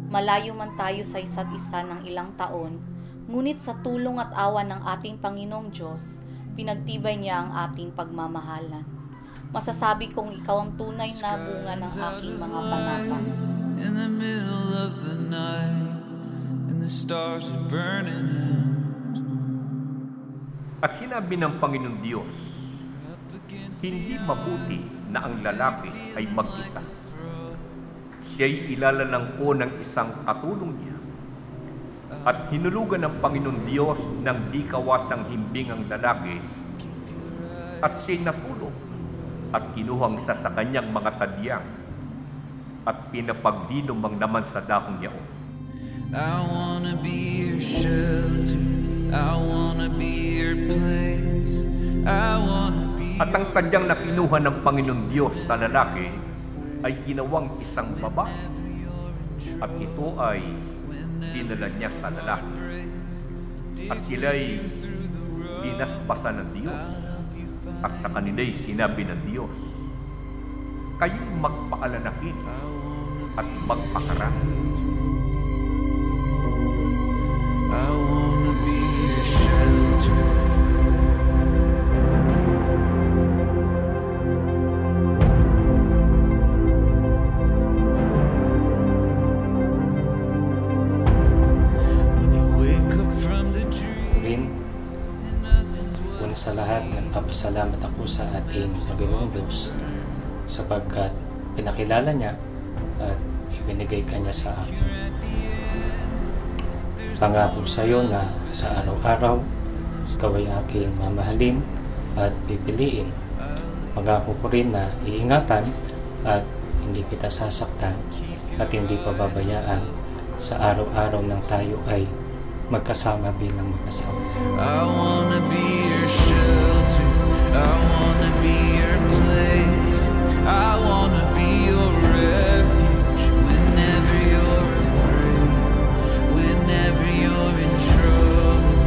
Malayo man tayo sa isa't isa ng ilang taon, ngunit sa tulong at awa ng ating Panginoong Diyos, pinagtibay niya ang ating pagmamahalan. Masasabi kong ikaw ang tunay na bunga ng aking mga panata. In the middle of the night, and the stars are burning out. At sinabi ng Panginoong Diyos, hindi mabuti na ang lalaki ay mag-isa. Siya'y ilalalang ko ng isang katulong niya. At hinulugan ng Panginoong Diyos ng di kawasang himbing ang lalaki, at siya'y natulog at kinuhang isa sa kanyang mga tadyang at pinapagdinomang naman sa dahong yaon. I wanna be your shelter, I wanna be your place, I wanna be. At ang tadyang na kinuha ng Panginoong Diyos sa lalaki ay ginawang isang babae, at ito ay dinala niya sa lalaki. At sila'y dinasbasan ng Diyos, at sa kanila'y sinabi ng Diyos, kayo'y magpaalalakin at magpakarami. I wanna be your shelter. When you wake up from the dream, Una sa lahat, nagpapasalamat ako sa ating Panginoong Diyos sapagkat pinakilala niya at ibinigay kanya sa akin. Pangako sa iyo na sa araw-araw, ikaw ay aking mamahalin at pipiliin. Pangako ko rin na iingatan at hindi kita sasaktan at hindi pababayaan sa araw-araw nang tayo ay magkasama bilang mag-asawa. I wanna be your shelter, I wanna be your place, I wanna be your refuge whenever you're afraid, whenever you're in trouble,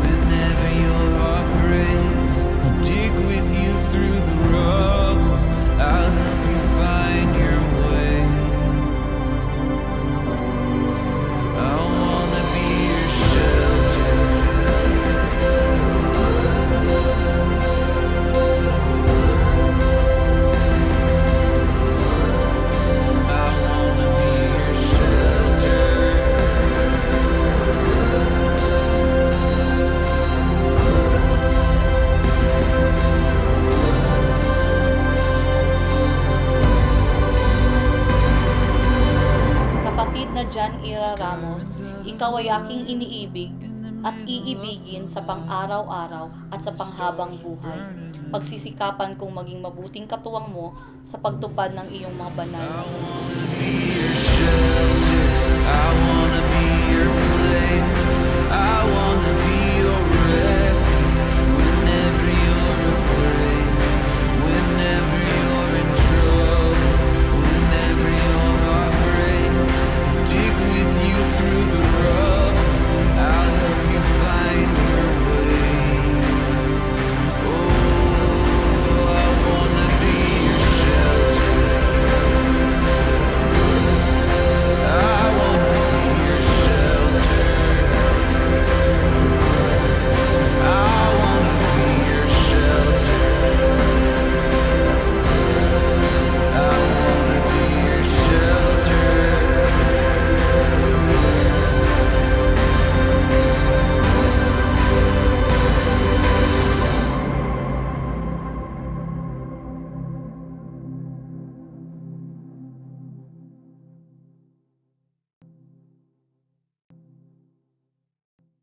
whenever your heart breaks. I'll dig with you through the rubble, I'll help you find your way. I wanna be your shelter. I wanna be your shelter. Kapatid na John Ira Ramos, ikaw ay aking iniibig at iibigin sa pang-araw-araw at sa panghabang buhay. Pagsisikapan kong maging mabuting katuwang mo sa pagtupad ng iyong mga banal na Be your shelter. I wanna be your place. I wanna be your refuge whenever you're afraid, whenever you're